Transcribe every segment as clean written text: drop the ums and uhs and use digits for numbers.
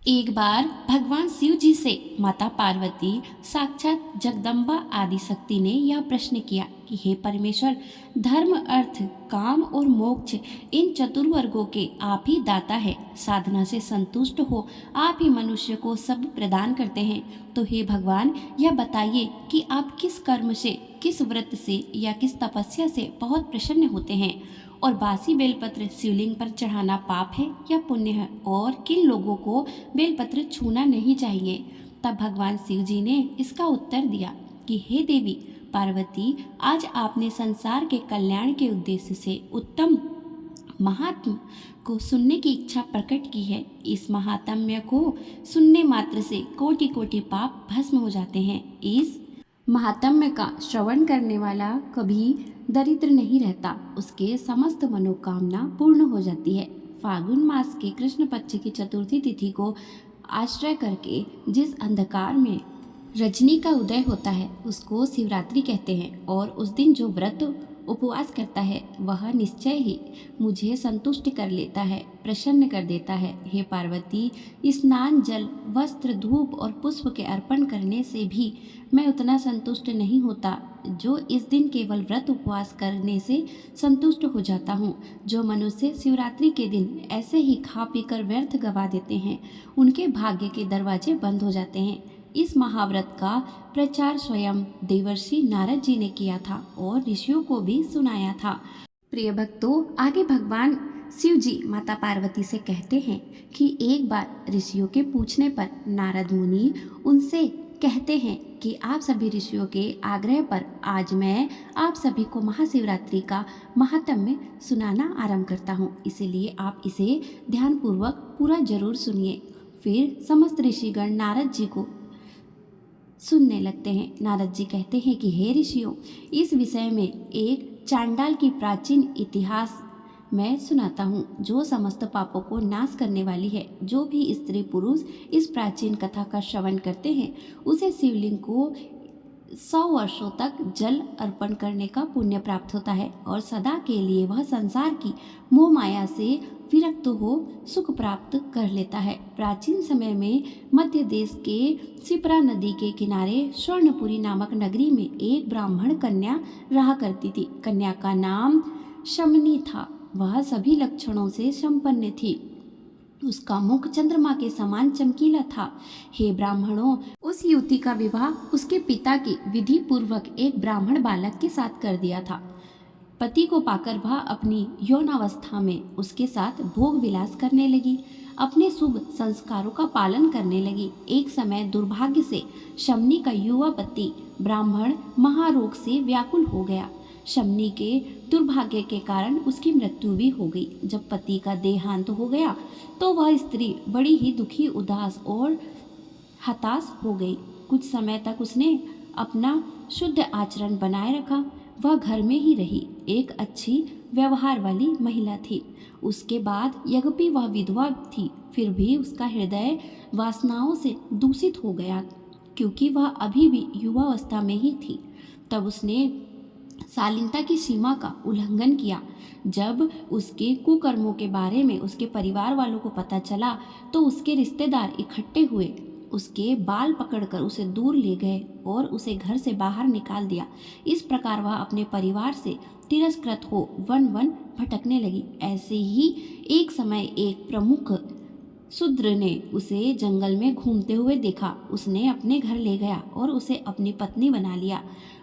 एक बार भगवान शिव जी से माता पार्वती साक्षात जगदम्बा आदि शक्ति ने यह प्रश्न किया कि हे परमेश्वर, धर्म, अर्थ, काम और मोक्ष, इन चतुर्वर्गों के आप ही दाता है। साधना से संतुष्ट हो आप ही मनुष्य को सब प्रदान करते हैं। तो हे भगवान, यह बताइए कि आप किस कर्म से, किस व्रत से या किस तपस्या से बहुत प्रसन्न होते हैं, और बासी बेलपत्र शिवलिंग पर चढ़ाना पाप है या पुण्य है, और किन लोगों को बेलपत्र छूना नहीं चाहिए। तब भगवान शिव जी ने इसका उत्तर दिया कि हे देवी पार्वती, आज आपने संसार के कल्याण के उद्देश्य से उत्तम महात्म को सुनने की इच्छा प्रकट की है। इस महात्म्य को सुनने मात्र से कोटि कोटि पाप भस्म हो जाते हैं। इस महात्म्य का श्रवण करने वाला कभी दरिद्र नहीं रहता, उसके समस्त मनोकामना पूर्ण हो जाती है। फाल्गुन मास के कृष्ण पक्ष की चतुर्थी तिथि को आश्रय करके जिस अंधकार में रजनी का उदय होता है उसको शिवरात्रि कहते हैं, और उस दिन जो व्रत उपवास करता है वह निश्चय ही मुझे संतुष्ट कर लेता है, प्रसन्न कर देता है। हे पार्वती, स्नान, जल, वस्त्र, धूप और पुष्प के अर्पण करने से भी मैं उतना संतुष्ट नहीं होता जो इस दिन केवल व्रत उपवास करने से संतुष्ट हो जाता हूँ। जो मनुष्य शिवरात्रि के दिन ऐसे ही खा पीकर व्यर्थ गवा देते हैं, उनके भाग्य के दरवाजे बंद हो जाते हैं। इस महाव्रत का प्रचार स्वयं देवर्षि नारद जी ने किया था और ऋषियों को भी सुनाया था। प्रिय भक्तों, आगे भगवान शिव जी माता पार्वती से कहते हैं कि एक बार ऋषियों के पूछने पर नारद मुनि उनसे कहते हैं कि आप सभी ऋषियों के आग्रह पर आज मैं आप सभी को महाशिवरात्रि का महात्म्य सुनाना आरंभ करता हूँ, इसीलिए आप इसे ध्यानपूर्वक पूरा जरूर सुनिए। फिर समस्त ऋषिगण नारद जी को सुनने लगते हैं। नारद जी कहते हैं कि हे ऋषियों, इस विषय में एक चांडाल की प्राचीन इतिहास मैं सुनाता हूँ जो समस्त पापों को नाश करने वाली है। जो भी स्त्री पुरुष इस प्राचीन कथा का श्रवण करते हैं उसे शिवलिंग को 100 वर्षों तक जल अर्पण करने का पुण्य प्राप्त होता है, और सदा के लिए वह संसार की मोह माया से विरक्त हो सुख प्राप्त कर लेता है। प्राचीन समय में मध्य देश के शिप्रा नदी के किनारे स्वर्णपुरी नामक नगरी में एक ब्राह्मण कन्या रहा करती थी। कन्या का नाम शमनी था। वह सभी लक्षणों से संपन्न थी। उसका मुख चंद्रमा के समान चमकीला था। हे ब्राह्मणों, उस युवती का विवाह उसके पिता की विधि पूर्वक एक ब्राह्मण बालक के साथ कर दिया था। पति को पाकर वह अपनी यौनावस्था में उसके साथ भोग विलास करने लगी, अपने शुभ संस्कारों का पालन करने लगी। एक समय दुर्भाग्य से शमनी का युवा पति ब्राह्मण महारोग से व्याकुल हो गया। शमनी के दुर्भाग्य के कारण उसकी मृत्यु भी हो गई। जब पति का देहांत हो गया तो वह स्त्री बड़ी ही दुखी, उदास और हताश हो गई। कुछ समय तक उसने अपना शुद्ध आचरण बनाए रखा। वह घर में ही रही, एक अच्छी व्यवहार वाली महिला थी। उसके बाद यद्यपि वह विधवा थी, फिर भी उसका हृदय वासनाओं से दूषित हो गया, क्योंकि वह अभी भी युवावस्था में ही थी। तब उसने शालीनता की सीमा का उल्लंघन किया। जब उसके कुकर्मों के बारे में उसके परिवार वालों को पता चला तो उसके रिश्तेदार इकट्ठे हुए, उसके बाल पकड़कर उसे दूर ले गए और उसे घर से बाहर निकाल दिया। इस प्रकार वह अपने परिवार से तिरस्कृत हो वन वन भटकने लगी। ऐसे ही एक समय एक प्रमुख शूद्र ने उसे जंगल में घूमते हुए देखा। उसने अपने घर ले गया और उसे अपनी पत्नी बना लिया।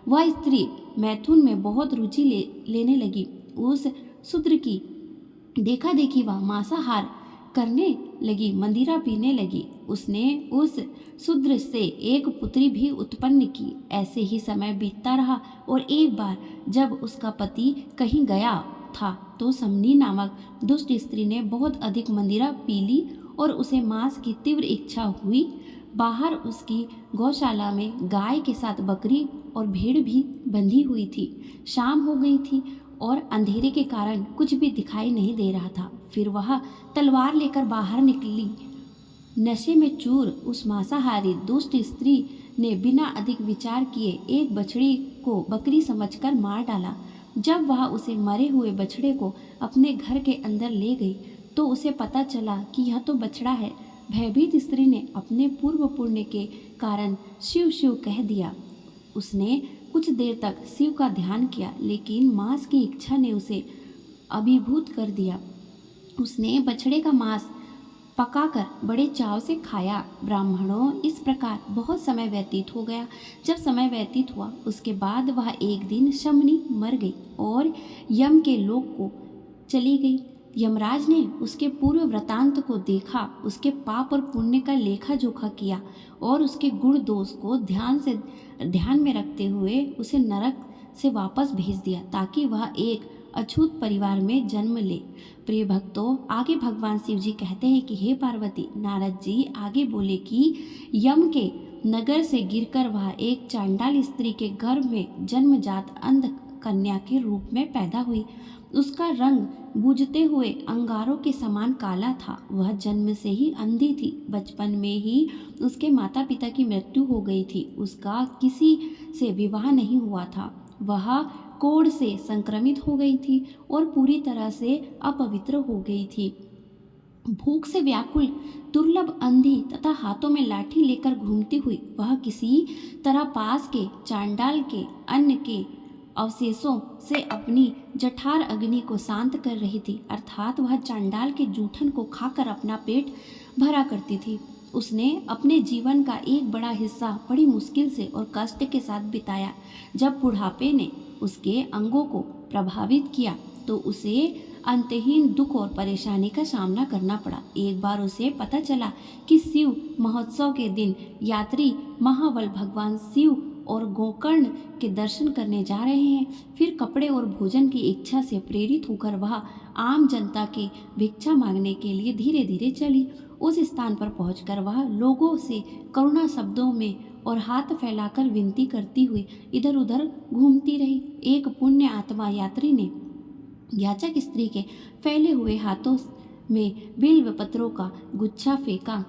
वह स्त्री मैथुन में बहुत रुचि लेने लगी। उस शूद्र की देखा देखी वह मांसाहार करने लगी, मंदिरा पीने लगी। उसने उस शूद्र से एक पुत्री भी उत्पन्न की। ऐसे ही समय बीतता रहा और एक बार जब उसका पति कहीं गया था तो समनी नामक दुष्ट स्त्री ने बहुत अधिक मंदिरा पी ली और उसे मांस की तीव्र इच्छा हुई। बाहर उसकी गौशाला में गाय के साथ बकरी और भेड़ भी बंधी हुई थी। शाम हो गई थी और अंधेरे के कारण कुछ भी दिखाई नहीं दे रहा था। फिर वह तलवार लेकर बाहर निकली। नशे में चूर उस मांसाहारी दुष्ट स्त्री ने बिना अधिक विचार किए एक बछड़ी को बकरी समझकर मार डाला। जब वह उसे मरे हुए बछड़े को अपने घर के अंदर ले गई तो उसे पता चला कि यह तो बछड़ा है। भयभीत स्त्री ने अपने पूर्व पुण्य के कारण शिव शिव कह दिया। उसने कुछ देर तक शिव का ध्यान किया, लेकिन मांस की इच्छा ने उसे अभिभूत कर दिया। उसने बछड़े का मांस पकाकर बड़े चाव से खाया। ब्राह्मणों, इस प्रकार बहुत समय व्यतीत हो गया। जब समय व्यतीत हुआ उसके बाद वह एक दिन शमनी मर गई और यम के लोक को चली गई। यमराज ने उसके पूर्व वृतांत को देखा, उसके पाप और पुण्य का लेखा जोखा किया और उसके गुण दोष को ध्यान में रखते हुए उसे नरक से वापस भेज दिया, ताकि वह एक अछूत परिवार में जन्म ले। प्रिय भक्तों, आगे भगवान शिव जी कहते हैं कि हे पार्वती, नारद जी आगे बोले कि यम के नगर से गिरकर वह एक चांडाल स्त्री के गर्भ में जन्मजात अंध कन्या के रूप में पैदा हुई। उसका रंग बुझते हुए अंगारों के समान काला था। वह जन्म से ही अंधी थी। बचपन में ही उसके माता पिता की मृत्यु हो गई थी। उसका किसी से विवाह नहीं हुआ था। वह कोढ़ से संक्रमित हो गई थी और पूरी तरह से अपवित्र हो गई थी। भूख से व्याकुल, दुर्लभ, अंधी तथा हाथों में लाठी लेकर घूमती हुई वह किसी तरह पास के चांडाल के अन्न के अवशेषों से अपनी जठार अग्नि को शांत कर रही थी, अर्थात वह चांडाल के जूठन को खाकर अपना पेट भरा करती थी। उसने अपने जीवन का एक बड़ा हिस्सा बड़ी मुश्किल से और कष्ट के साथ बिताया। जब बुढ़ापे ने उसके अंगों को प्रभावित किया तो उसे अंतहीन दुख और परेशानी का सामना करना पड़ा। एक बार उसे पता चला कि शिव महोत्सव के दिन यात्री महाबल भगवान शिव और गोकर्ण के दर्शन करने जा रहे हैं। फिर कपड़े और भोजन की इच्छा से प्रेरित होकर वह आम जनता के भिक्षा मांगने के लिए धीरे धीरे चली। उस स्थान पर पहुंचकर वह लोगों से करुणा शब्दों में और हाथ फैलाकर विनती करती हुई इधर उधर घूमती रही। एक पुण्य आत्मा यात्री ने याचक स्त्री के फैले हुए हाथों में बिल्व पत्रों का गुच्छा फेंका।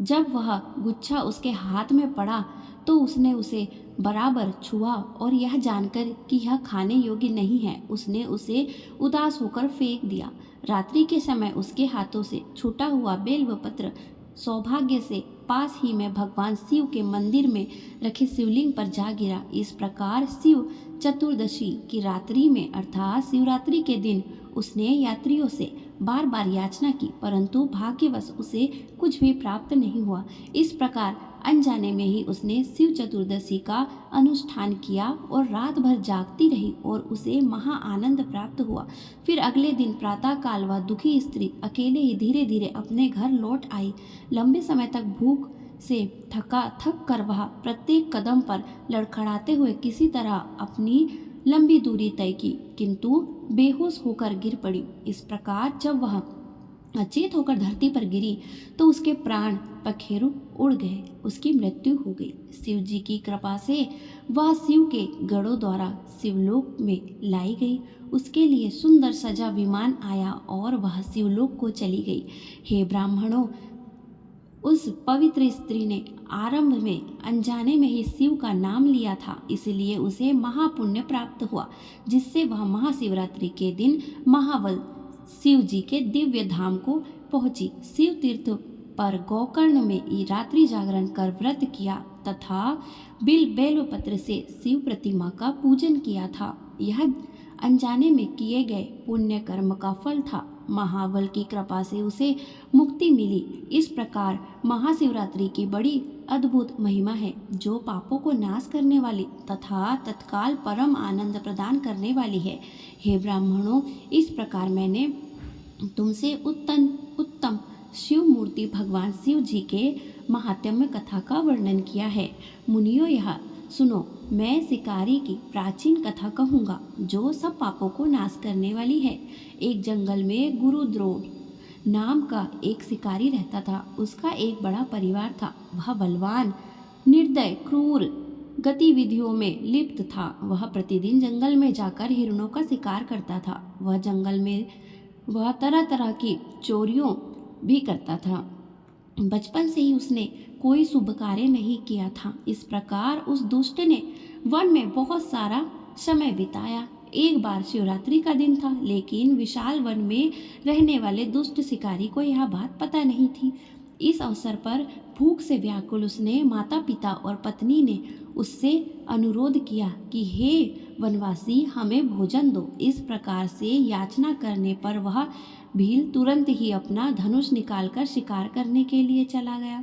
जब वह गुच्छा उसके हाथ में पड़ा तो उसने उसे बराबर छुआ और यह जानकर कि यह खाने योग्य नहीं है, उसने उसे उदास होकर फेंक दिया। रात्रि के समय उसके हाथों से छूटा हुआ बेल्व पत्र सौभाग्य से पास ही में भगवान शिव के मंदिर में रखे शिवलिंग पर जा गिरा। इस प्रकार शिव चतुर्दशी की रात्रि में अर्थात शिवरात्रि के दिन उसने यात्रियों से बार बार याचना की, परंतु भाग्यवश उसे कुछ भी प्राप्त नहीं हुआ। इस प्रकार अनजाने में ही उसने शिव चतुर्दशी का अनुष्ठान किया और रात भर जागती रही और उसे महा आनंद प्राप्त हुआ। फिर अगले दिन प्रातःकाल वह दुखी स्त्री अकेले ही धीरे धीरे अपने घर लौट आई। लंबे समय तक भूख से थक कर वह प्रत्येक कदम पर लड़खड़ाते हुए किसी तरह अपनी लंबी दूरी तय की, किंतु बेहोश होकर गिर पड़ी। इस प्रकार जब वह अचेत होकर धरती पर गिरी तो उसके प्राण पखेरु उड़ गए, उसकी मृत्यु हो गई। शिव जी की कृपा से वह शिव के गणों द्वारा शिवलोक में लाई गई। उसके लिए सुंदर सजा विमान आया और वह शिवलोक को चली गई। हे ब्राह्मणों, उस पवित्र स्त्री ने आरंभ में अनजाने में ही शिव का नाम लिया था, इसलिए उसे महापुण्य प्राप्त हुआ, जिससे वह महाशिवरात्रि के दिन महाबल शिव जी के दिव्य धाम को पहुंची। शिव तीर्थ पर गोकर्ण में रात्रि जागरण कर व्रत किया तथा बेल पत्र से शिव प्रतिमा का पूजन किया था। यह अनजाने में किए गए पुण्य कर्म का फल था। महाबल की कृपा से उसे मुक्ति मिली। इस प्रकार महाशिवरात्रि की बड़ी अद्भुत महिमा है, जो पापों को नाश करने वाली तथा तत्काल परम आनंद प्रदान करने वाली है। हे ब्राह्मणों, इस प्रकार मैंने तुमसे उत्तम शिव मूर्ति भगवान शिव जी के महात्म्य कथा का वर्णन किया है। मुनियों, यह सुनो, मैं शिकारी की प्राचीन कथा कहूँगा जो सब पापों को नाश करने वाली है। एक जंगल में गुरुद्रोण नाम का एक शिकारी रहता था। उसका एक बड़ा परिवार था। वह बलवान, निर्दय, क्रूर गतिविधियों में लिप्त था। वह प्रतिदिन जंगल में जाकर हिरणों का शिकार करता था। वह जंगल में वह तरह तरह की चोरियों भी करता था। बचपन से ही उसने कोई शुभ कार्य नहीं किया था। इस प्रकार उस दुष्ट ने वन में बहुत सारा समय बिताया। एक बार शिवरात्रि का दिन था, लेकिन विशाल वन में रहने वाले दुष्ट शिकारी को यह बात पता नहीं थी। इस अवसर पर भूख से व्याकुल उसने माता पिता और पत्नी ने उससे अनुरोध किया कि हे वनवासी, हमें भोजन दो। इस प्रकार से याचना करने पर वह भील तुरंत ही अपना धनुष निकालकर शिकार करने के लिए चला गया।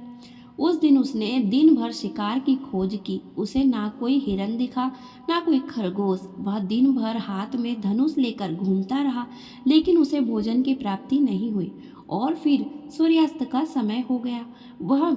उस दिन उसने दिन भर शिकार की खोज की। उसे ना कोई हिरन दिखा, ना कोई खरगोश। वह दिन भर हाथ में धनुष लेकर घूमता रहा, लेकिन उसे भोजन की प्राप्ति नहीं हुई। और फिर सूर्यास्त का समय हो गया। वह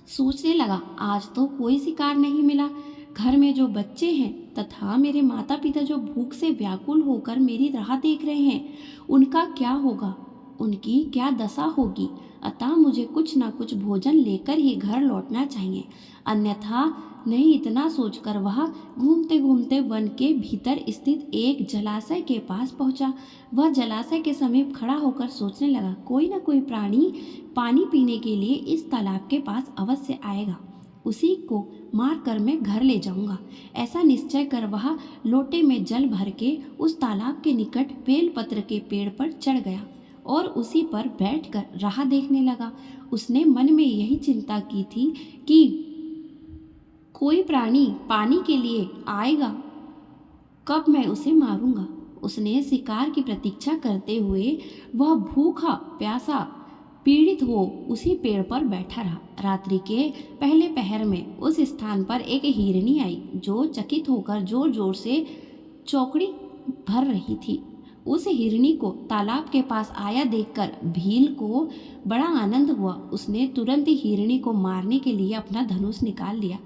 सोचने लगा, आज तो कोई शिकार नहीं मिला। घर में जो बच्चे हैं तथा मेरे माता पिता जो भूख से व्याकुल होकर मेरी राह देख रहे हैं, उनका क्या होगा, उनकी क्या दशा होगी। अतः मुझे कुछ ना कुछ भोजन लेकर ही घर लौटना चाहिए, अन्यथा नहीं। इतना सोचकर वह घूमते घूमते वन के भीतर स्थित एक जलाशय के पास पहुंचा। वह जलाशय के समीप खड़ा होकर सोचने लगा, कोई ना कोई प्राणी पानी पीने के लिए इस तालाब के पास अवश्य आएगा, उसी को मार कर मैं घर ले जाऊंगा। ऐसा निश्चय कर वह लोटे में जल भर के उस तालाब के निकट बेलपत्र के पेड़ पर चढ़ गया और उसी पर बैठकर राह देखने लगा। उसने मन में यही चिंता की थी कि कोई प्राणी पानी के लिए आएगा, कब मैं उसे मारूंगा। उसने शिकार की प्रतीक्षा करते हुए वह भूखा प्यासा पीड़ित हो उसी पेड़ पर बैठा रहा। रात्रि के पहले पहर में उस स्थान पर एक हिरनी आई, जो चकित होकर जोर जोर से चौकड़ी भर रही थी। उस हिरनी को तालाब के पास आया देखकर भील को बड़ा आनंद हुआ। उसने तुरंत ही हिरनी को मारने के लिए अपना धनुष निकाल लिया।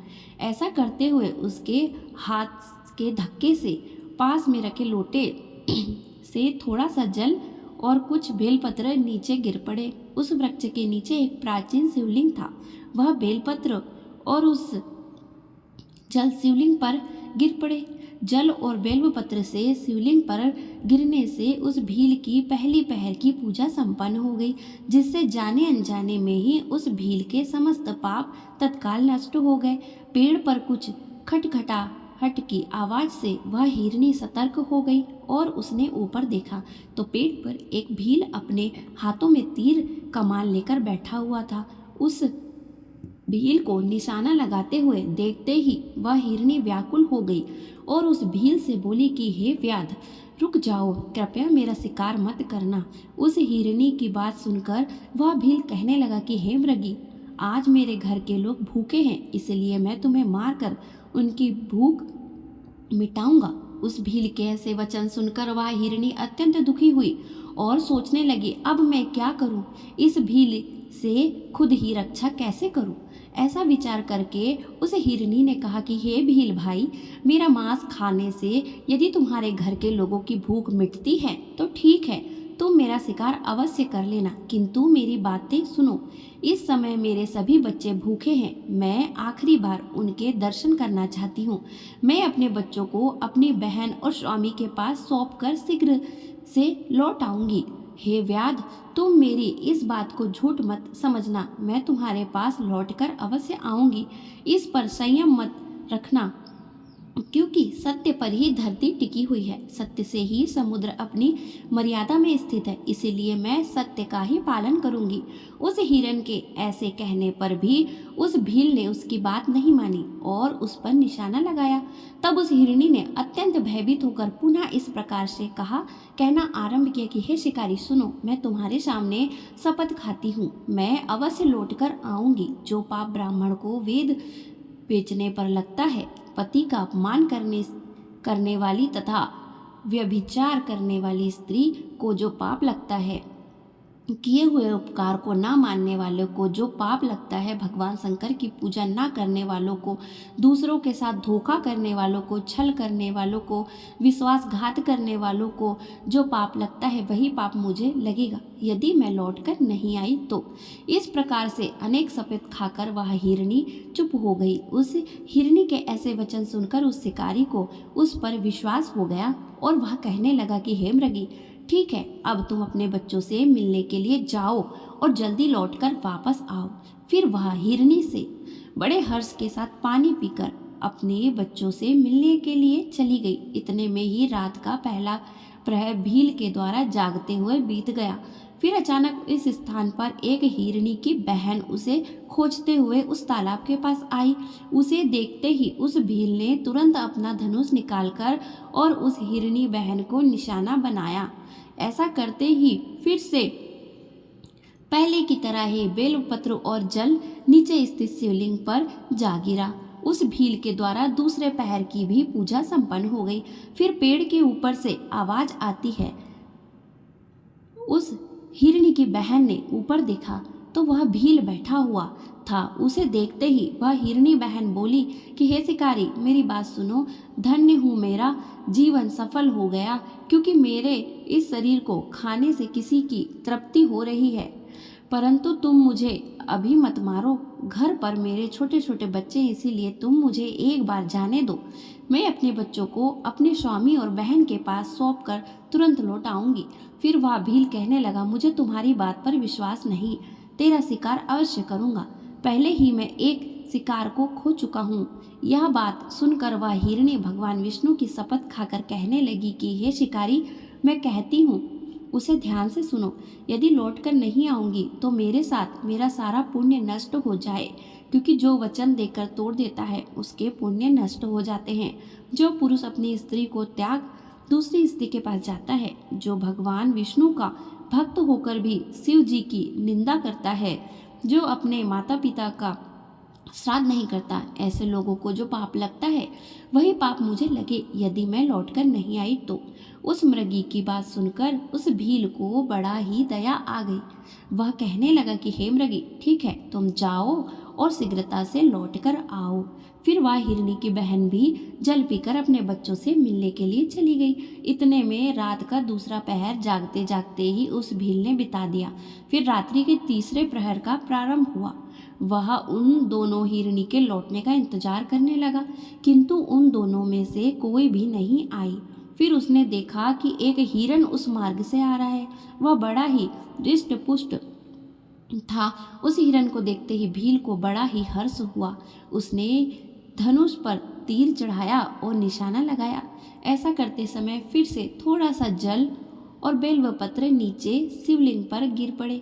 ऐसा करते हुए उसके हाथ के धक्के से पास में रखे लोटे से थोड़ा सा जल और कुछ बेलपत्र नीचे गिर पड़े। उस वृक्ष के नीचे एक प्राचीन शिवलिंग था। वह बेलपत्र और उस जल शिवलिंग पर गिर पड़े। जल और बेलपत्र से शिवलिंग पर गिरने से उस भील की पहली पहर की पूजा संपन्न हो गई, जिससे जाने अनजाने में ही उस भील के समस्त पाप तत्काल नष्ट हो गए। पेड़ पर कुछ खटखटाहट की आवाज से वह हिरनी सतर्क हो गई और उसने ऊपर देखा तो पेड़ पर एक भील अपने हाथों में तीर कमान लेकर बैठा हुआ था। उस भील को निशाना लगाते हुए देखते ही वह हिरनी व्याकुल हो गई और उस भील से बोली कि हे व्याध, रुक जाओ, कृपया मेरा शिकार मत करना। उस हिरनी की बात सुनकर वह भील कहने लगा कि हे मृगी, आज मेरे घर के लोग भूखे हैं, इसलिए मैं तुम्हें मारकर उनकी भूख मिटाऊंगा। उस भील के ऐसे वचन सुनकर वह हिरनी अत्यंत दुखी हुई और सोचने लगी, अब मैं क्या करूं, इस भील से खुद ही रक्षा कैसे करूं। ऐसा विचार करके उस हिरनी ने कहा कि हे भील भाई, मेरा मांस खाने से यदि तुम्हारे घर के लोगों की भूख मिटती है तो ठीक है, तुम मेरा शिकार अवश्य कर लेना, किंतु मेरी बातें सुनो। इस समय मेरे सभी बच्चे भूखे हैं, मैं आखिरी बार उनके दर्शन करना चाहती हूँ। मैं अपने बच्चों को अपनी बहन और स्वामी के पास सौंप कर शीघ्र से लौट आऊंगी। हे व्याध, तुम मेरी इस बात को झूठ मत समझना, मैं तुम्हारे पास लौटकर अवश्य आऊंगी। इस पर संयम मत रखना, क्योंकि सत्य पर ही धरती टिकी हुई है, सत्य से ही समुद्र अपनी मर्यादा में स्थित है, इसीलिए मैं सत्य का ही पालन करूंगी। उस हिरन के ऐसे कहने पर भी उस भील ने उसकी बात नहीं मानी और उस पर निशाना लगाया। तब उस हिरनी ने अत्यंत भयभीत होकर पुनः इस प्रकार से कहना आरंभ किया कि हे शिकारी, सुनो, मैं तुम्हारे सामने शपथ खाती हूँ, मैं अवश्य लौटकर आऊंगी। जो पाप ब्राह्मण को वेद बेचने पर लगता है, पति का अपमान करने वाली तथा व्यभिचार करने वाली स्त्री को जो पाप लगता है, किए हुए उपकार को ना मानने वालों को जो पाप लगता है, भगवान शंकर की पूजा ना करने वालों को, दूसरों के साथ धोखा करने वालों को, छल करने वालों को, विश्वासघात करने वालों को जो पाप लगता है, वही पाप मुझे लगेगा यदि मैं लौटकर नहीं आई तो। इस प्रकार से अनेक शपथ खाकर वह हिरनी चुप हो गई। उस हिरनी के ऐसे वचन सुनकर उस शिकारी को उस पर विश्वास हो गया और वह कहने लगा कि हे मृगी, ठीक है, अब तुम अपने बच्चों से मिलने के लिए जाओ और जल्दी लौटकर वापस आओ। फिर वह हिरनी से बड़े हर्ष के साथ पानी पीकर अपने बच्चों से मिलने के लिए चली गई। इतने में ही रात का पहला प्रहर भील के द्वारा जागते हुए बीत गया। फिर अचानक इस स्थान पर एक हिरनी की बहन उसे खोजते हुए उस तालाब के पास आई। उसे देखते ही उस भील ने तुरंत अपना धनुष निकालकर और उस हिरनी बहन को निशाना बनाया। ऐसा करते ही फिर से पहले की तरह ही बेलपत्र और जल नीचे स्थित शिवलिंग पर जा गिरा। उस भील के द्वारा दूसरे पहर की भी पूजा संपन्न हो गई। फिर पेड़ के ऊपर से आवाज आती है। उस हिरनी की बहन ने ऊपर देखा तो वह भील बैठा हुआ था। उसे देखते ही वह हिरनी बहन बोली कि हे शिकारी, मेरी बात सुनो। धन्य हूँ, मेरा जीवन सफल हो गया, क्योंकि मेरे इस शरीर को खाने से किसी की तृप्ति हो रही है। परंतु तुम मुझे अभी मत मारो। घर पर मेरे छोटे छोटे बच्चे हैं, इसीलिए तुम मुझे एक बार जाने दो। मैं अपने बच्चों को अपने स्वामी और बहन के पास सौंप कर तुरंत लौट आऊंगी। फिर वह भील कहने लगा, मुझे तुम्हारी बात पर विश्वास नहीं, तेरा शिकार अवश्य करूंगा। पहले ही मैं एक शिकार को खो चुका हूँ। यह बात सुनकर वह हिरनी भगवान विष्णु की शपथ खाकर कहने लगी कि हे शिकारी, मैं कहती हूँ उसे ध्यान से सुनो। यदि लौटकर नहीं आऊंगी तो मेरे साथ मेरा सारा पुण्य नष्ट हो जाए, क्योंकि जो वचन देकर तोड़ देता है उसके पुण्य नष्ट हो जाते हैं। जो पुरुष अपनी स्त्री को त्याग दूसरी स्त्री के पास जाता है, जो भगवान विष्णु का भक्त होकर भी शिव जी की निंदा करता है, जो अपने माता पिता का श्राद्ध नहीं करता, ऐसे लोगों को जो पाप लगता है वही पाप मुझे लगे यदि मैं लौटकर नहीं आई तो। उस मृगी की बात सुनकर उस भील को बड़ा ही दया आ गई। वह कहने लगा कि हे मृगी, ठीक है, तुम जाओ और शीघ्रता से लौटकर आओ। फिर वह हिरनी की बहन भी जल पीकर अपने बच्चों से मिलने के लिए चली गई। इतने में रात का दूसरा पहर जागते जागते ही उस भील ने बिता दिया। फिर रात्रि के तीसरे प्रहर का प्रारंभ हुआ। वह उन दोनों हिरनी के लौटने का इंतजार करने लगा, किंतु उन दोनों में से कोई भी नहीं आई। फिर उसने देखा कि एक हिरन उस मार्ग से आ रहा है। वह बड़ा ही हृष्ट पुष्ट था। उस हिरन को देखते ही भील को बड़ा ही हर्ष हुआ। उसने धनुष पर तीर चढ़ाया और निशाना लगाया। ऐसा करते समय फिर से थोड़ा सा जल और बेलपत्र नीचे शिवलिंग पर गिर पड़े।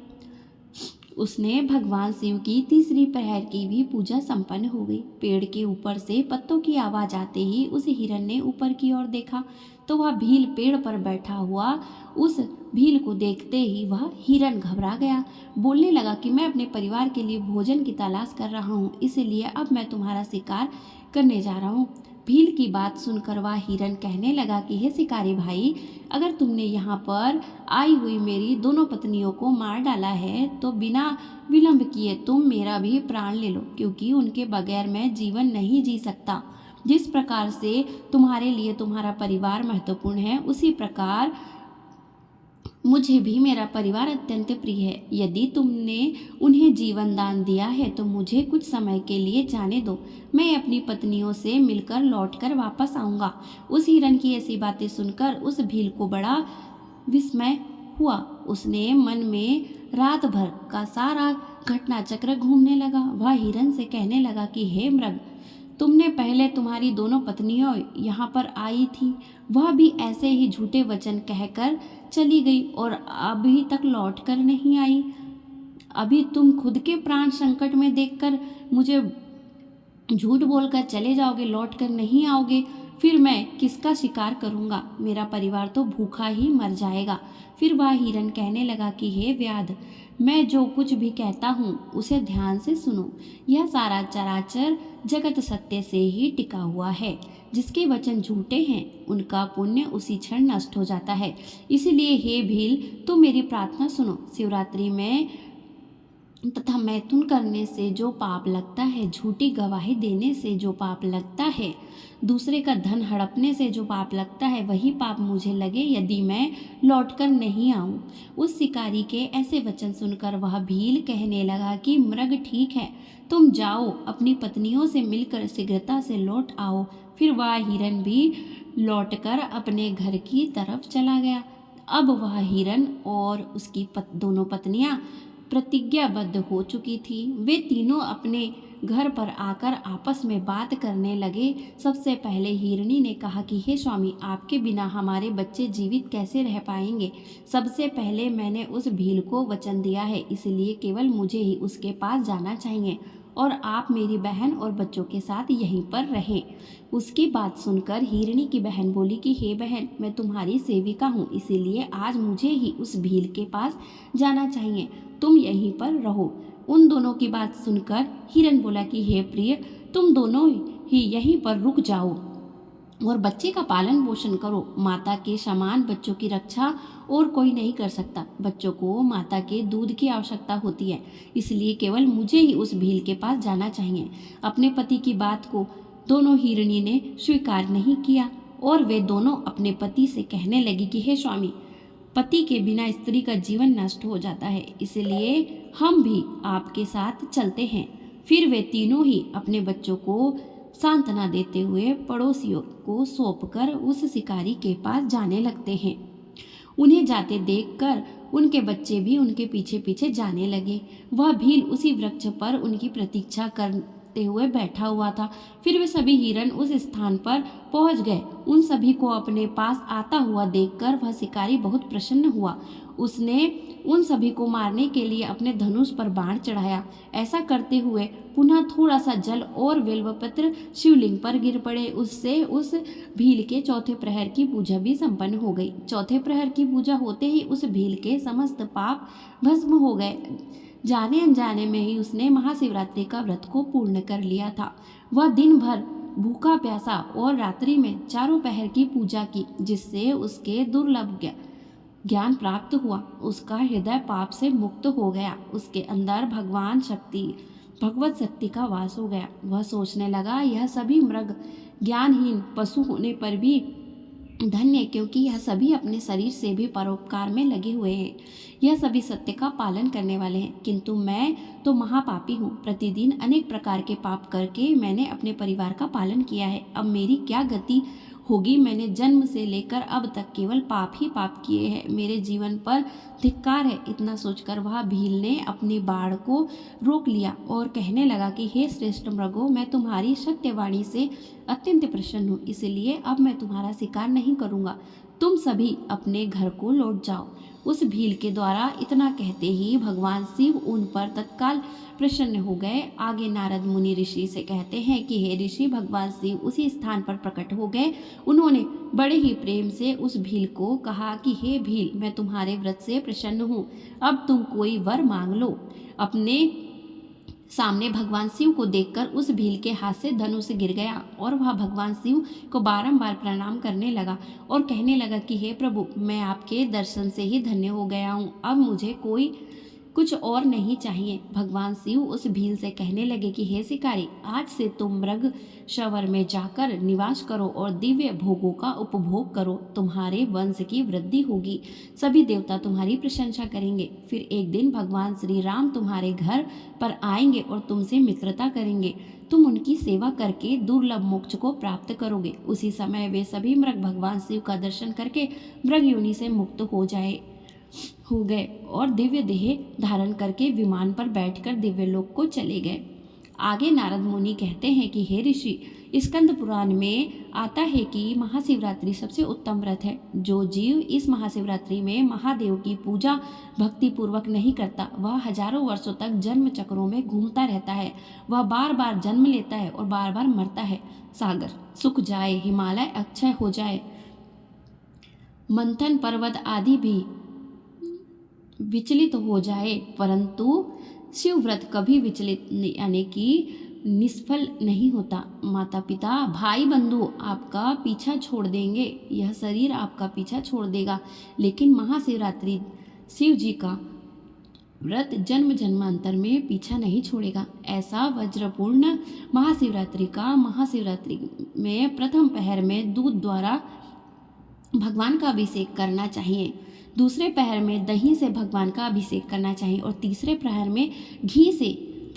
उसने भगवान शिव की तीसरी प्रहर की भी पूजा संपन्न हो गई। पेड़ के ऊपर से पत्तों की आवाज आते ही उस हिरन ने ऊपर की ओर देखा तो वह भील पेड़ पर बैठा हुआ। उस भील को देखते ही वह हिरन घबरा गया। बोलने लगा कि मैं अपने परिवार के लिए भोजन की तलाश कर रहा हूँ, इसलिए अब मैं तुम्हारा शिकार करने जा रहा हूँ। भील की बात सुनकर वह हिरन कहने लगा कि हे शिकारी भाई, अगर तुमने यहाँ पर आई हुई मेरी दोनों पत्नियों को मार डाला है तो बिना विलंब किए तुम मेरा भी प्राण ले लो, क्योंकि उनके बगैर मैं जीवन नहीं जी सकता। जिस प्रकार से तुम्हारे लिए तुम्हारा परिवार महत्वपूर्ण है, उसी प्रकार मुझे भी मेरा परिवार अत्यंत प्रिय है। यदि तुमने उन्हें जीवन दान दिया है तो मुझे कुछ समय के लिए जाने दो। मैं अपनी पत्नियों से मिलकर लौटकर वापस आऊँगा। उस हिरन की ऐसी बातें सुनकर उस भील को बड़ा विस्मय हुआ। उसने मन में रात भर का सारा घटना चक्र घूमने लगा। वह हिरन से कहने लगा कि हे मृग, तुमने पहले तुम्हारी दोनों पत्नियों यहाँ पर आई थी, वह भी ऐसे ही झूठे वचन कहकर चली गई और अभी तक लौट कर नहीं आई। अभी तुम खुद के प्राण संकट में देखकर मुझे झूठ बोलकर चले जाओगे, लौट कर नहीं आओगे, फिर मैं किसका शिकार करूँगा? मेरा परिवार तो भूखा ही मर जाएगा। फिर वह हिरन कहने लगा कि हे व्याध, मैं जो कुछ भी कहता हूँ उसे ध्यान से सुनो। यह सारा चराचर जगत सत्य से ही टिका हुआ है। जिसके वचन झूठे हैं उनका पुण्य उसी क्षण नष्ट हो जाता है। इसलिए हे भील, तुम मेरी प्रार्थना सुनो। शिवरात्रि में तथा मैथुन करने से जो पाप लगता है, झूठी गवाही देने से जो पाप लगता है, दूसरे का धन हड़पने से जो पाप लगता है, वही पाप मुझे लगे यदि मैं लौटकर नहीं आऊं। उस शिकारी के ऐसे वचन सुनकर वह भील कहने लगा कि मृग, ठीक है, तुम जाओ, अपनी पत्नियों से मिलकर शीघ्रता से लौट आओ। फिर वह हिरन भी लौटकर अपने घर की तरफ चला गया। अब वह हिरन और उसकी दोनों पत्नियां प्रतिज्ञाबद्ध हो चुकी थी। वे तीनों अपने घर पर आकर आपस में बात करने लगे। सबसे पहले हिरणी ने कहा कि हे स्वामी, आपके बिना हमारे बच्चे जीवित कैसे रह पाएंगे। सबसे पहले मैंने उस भील को वचन दिया है, इसलिए केवल मुझे ही उसके पास जाना चाहिए और आप मेरी बहन और बच्चों के साथ यहीं पर रहें। उसकी बात सुनकर हिरणी की बहन बोली कि हे बहन, मैं तुम्हारी सेविका हूँ, इसीलिए आज मुझे ही उस भील के पास जाना चाहिए, तुम यहीं पर रहो। उन दोनों की बात सुनकर हिरन बोला कि हे प्रिय, तुम दोनों ही यहीं पर रुक जाओ और बच्चे का पालन पोषण करो। माता के समान बच्चों की रक्षा और कोई नहीं कर सकता। बच्चों को माता के दूध की आवश्यकता होती है, इसलिए केवल मुझे ही उस भील के पास जाना चाहिए। अपने पति की बात को दोनों हिरणी ने स्वीकार नहीं किया और वे दोनों अपने पति से कहने लगी कि हे स्वामी, पति के बिना स्त्री का जीवन नष्ट हो जाता है, इसलिए हम भी आपके साथ चलते हैं। फिर वे तीनों ही अपने बच्चों को सांत्वना देते हुए पड़ोसियों को सौंपकर उस शिकारी के पास जाने लगते हैं। उन्हें जाते देखकर उनके बच्चे भी उनके पीछे पीछे जाने लगे। वह भील उसी वृक्ष पर उनकी प्रतीक्षा करते हुए बैठा हुआ था। फिर वे सभी हिरन उस स्थान पर पहुंच गए। उन सभी को अपने पास आता हुआ देखकर वह शिकारी बहुत प्रसन्न हुआ। उसने उन सभी को मारने के लिए अपने धनुष पर बाण चढ़ाया। ऐसा करते हुए पुनः थोड़ा सा जल और बेलपत्र शिवलिंग पर गिर पड़े। उससे उस भील के चौथे प्रहर की पूजा भी संपन्न हो गई। चौथे प्रहर की पूजा होते ही उस भील के समस्त पाप भस्म हो गए। जाने अनजाने में ही उसने महाशिवरात्रि का व्रत को पूर्ण कर लिया था। वह दिन भर भूखा प्यासा और रात्रि में चारों पहर की पूजा की, जिससे उसके दुर्लभ ज्ञान प्राप्त हुआ। उसका हृदय पाप से मुक्त हो गया। उसके अंदर भगवत शक्ति का वास हो गया। वह सोचने लगा, यह सभी मृग ज्ञानहीन पशु होने पर भी धन्य, क्योंकि यह सभी अपने शरीर से भी परोपकार में लगे हुए हैं। यह सभी सत्य का पालन करने वाले हैं, किंतु मैं तो महापापी हूँ। प्रतिदिन अनेक प्रकार के पाप करके मैंने अपने परिवार का पालन किया है। अब मेरी क्या गति होगी। मैंने जन्म से लेकर अब तक केवल पाप ही पाप किए हैं। मेरे जीवन पर धिक्कार है। इतना सोचकर वह भील ने अपनी बाढ़ को रोक लिया और कहने लगा कि हे श्रेष्ठ मृगों, मैं तुम्हारी सत्यवाणी से अत्यंत प्रसन्न हूँ, इसलिए अब मैं तुम्हारा शिकार नहीं करूँगा। तुम सभी अपने घर को लौट जाओ। उस भील के द्वारा इतना कहते ही भगवान शिव उन पर तत्काल प्रसन्न हो गए। आगे नारद मुनि ऋषि से कहते हैं कि हे ऋषि, भगवान शिव उसी स्थान पर प्रकट हो गए। उन्होंने बड़े ही प्रेम से उस भील को कहा कि हे भील, मैं तुम्हारे व्रत से प्रसन्न हूँ, अब तुम कोई वर मांग लो। अपने सामने भगवान शिव को देखकर उस भील के हाथ से धनुष गिर गया और वह भगवान शिव को बारंबार प्रणाम करने लगा और कहने लगा कि हे प्रभु, मैं आपके दर्शन से ही धन्य हो गया हूँ, अब मुझे कुछ और नहीं चाहिए। भगवान शिव उस भील से कहने लगे कि हे शिकारी, आज से तुम मृग शवर में जाकर निवास करो और दिव्य भोगों का उपभोग करो। तुम्हारे वंश की वृद्धि होगी, सभी देवता तुम्हारी प्रशंसा करेंगे। फिर एक दिन भगवान श्री राम तुम्हारे घर पर आएंगे और तुमसे मित्रता करेंगे। तुम उनकी सेवा करके दुर्लभ मोक्ष को प्राप्त करोगे। उसी समय वे सभी मृग भगवान शिव का दर्शन करके मृग योनि से मुक्त हो गए और दिव्य देह धारण करके विमान पर बैठकर दिव्य लोक को चले गए। आगे नारद मुनि कहते हैं कि हे ऋषि, स्कंद पुराण में आता है कि महाशिवरात्रि सबसे उत्तम व्रत है। जो जीव इस महाशिवरात्रि में महादेव की पूजा भक्ति पूर्वक नहीं करता, वह हजारों वर्षों तक जन्म चक्रों में घूमता रहता है। वह बार बार जन्म लेता है और बार बार मरता है। सागर सूख जाए, हिमालय अक्षय हो जाए, मंथन पर्वत आदि भी विचलित हो जाए, परंतु शिव व्रत कभी विचलित यानी कि निष्फल नहीं होता। माता पिता भाई बंधु आपका पीछा छोड़ देंगे, यह शरीर आपका पीछा छोड़ देगा, लेकिन महाशिवरात्रि शिव जी का व्रत जन्म जन्मांतर में पीछा नहीं छोड़ेगा। ऐसा वज्रपूर्ण महाशिवरात्रि में प्रथम पहर में दूध द्वारा भगवान का अभिषेक करना चाहिए, दूसरे पहर में दही से भगवान का अभिषेक करना चाहिए और तीसरे प्रहर में घी से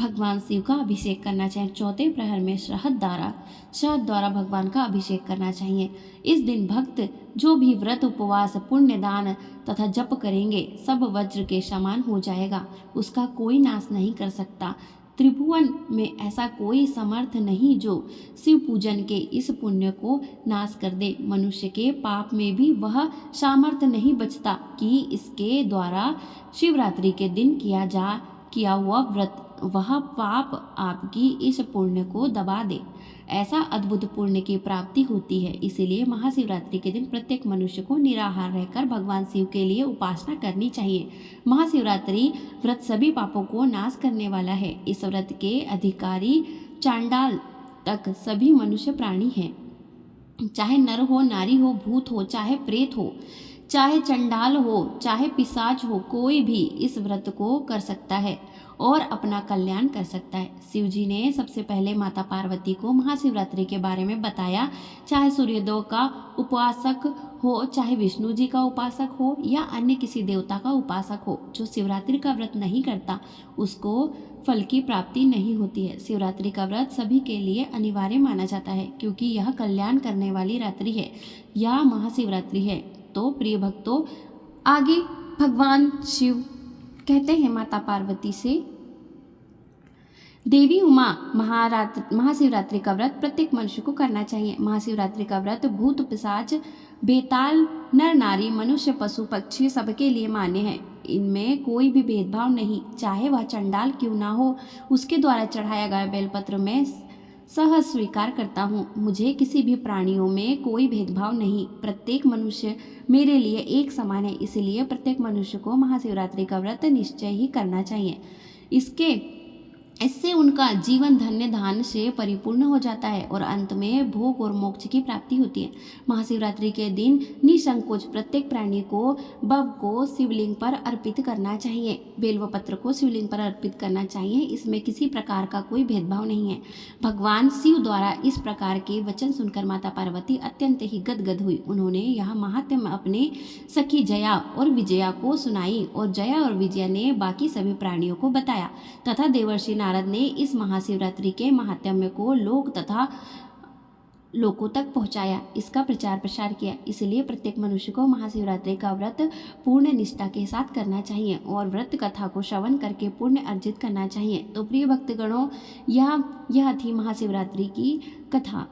भगवान शिव का अभिषेक करना चाहिए। चौथे प्रहर में शहद द्वारा भगवान का अभिषेक करना चाहिए। इस दिन भक्त जो भी व्रत उपवास पुण्य दान तथा जप करेंगे, सब वज्र के समान हो जाएगा, उसका कोई नाश नहीं कर सकता। त्रिभुवन में ऐसा कोई समर्थ नहीं जो शिव पूजन के इस पुण्य को नाश कर दे। मनुष्य के पाप में भी वह सामर्थ्य नहीं बचता कि इसके द्वारा शिवरात्रि के दिन किया हुआ व्रत वह पाप आपकी इस पुण्य को दबा दे। ऐसा अद्भुत पुण्य की प्राप्ति होती है। इसीलिए महाशिवरात्रि के दिन प्रत्येक मनुष्य को निराहार रहकर भगवान शिव के लिए उपासना करनी चाहिए। महाशिवरात्रि व्रत सभी पापों को नाश करने वाला है। इस व्रत के अधिकारी चांडाल तक सभी मनुष्य प्राणी हैं, चाहे नर हो, नारी हो, भूत हो, चाहे प्रेत हो, चाहे चंडाल हो, चाहे पिशाच हो, कोई भी इस व्रत को कर सकता है और अपना कल्याण कर सकता है। शिव जी ने सबसे पहले माता पार्वती को महाशिवरात्रि के बारे में बताया। चाहे सूर्यदेव का उपासक हो, चाहे विष्णु जी का उपासक हो या अन्य किसी देवता का उपासक हो, जो शिवरात्रि का व्रत नहीं करता उसको फल की प्राप्ति नहीं होती है। शिवरात्रि का व्रत सभी के लिए अनिवार्य माना जाता है क्योंकि यह कल्याण करने वाली रात्रि है या महाशिवरात्रि है। तो प्रिय भक्तों, आगे भगवान शिव कहते हैं माता पार्वती से, देवी उमा महाशिवरात्रि का व्रत प्रत्येक मनुष्य को करना चाहिए। महाशिवरात्रि का व्रत भूत पिशाच बेताल नर नारी मनुष्य पशु पक्षी सबके लिए मान्य है। इनमें कोई भी भेदभाव नहीं, चाहे वह चंडाल क्यों ना हो। उसके द्वारा चढ़ाया गया बेलपत्र में सहज स्वीकार करता हूँ। मुझे किसी भी प्राणियों में कोई भेदभाव नहीं, प्रत्येक मनुष्य मेरे लिए एक समान है। इसलिए प्रत्येक मनुष्य को महाशिवरात्रि का व्रत निश्चय ही करना चाहिए। इससे उनका जीवन धन्य धान्य से परिपूर्ण हो जाता है और अंत में भोग और मोक्ष की प्राप्ति होती है। महाशिवरात्रि के दिन निसंकोच प्रत्येक प्राणी को बव को शिवलिंग पर अर्पित करना चाहिए, बेलवपत्र को शिवलिंग पर अर्पित करना चाहिए। इसमें किसी प्रकार का कोई भेदभाव नहीं है। भगवान शिव द्वारा इस प्रकार के वचन सुनकर माता पार्वती अत्यंत ही गदगद हुई। उन्होंने यह महात्म्य अपने सखी जया और विजया को सुनाई और जया और विजया ने बाकी सभी प्राणियों को बताया तथा देवर्षि नारद ने इस महाशिवरात्रि के महात्म्य को लोगों तक पहुंचाया, इसका प्रचार प्रसार किया। इसलिए प्रत्येक मनुष्य को महाशिवरात्रि का व्रत पूर्ण निष्ठा के साथ करना चाहिए और व्रत कथा को श्रवण करके पुण्य अर्जित करना चाहिए। तो प्रिय भक्तगणों, यह थी महाशिवरात्रि की कथा।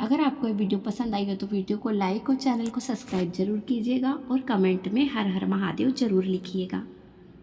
अगर आपको ये वीडियो पसंद आई हो तो वीडियो को लाइक और चैनल को सब्सक्राइब जरूर कीजिएगा और कमेंट में हर हर महादेव जरूर लिखिएगा।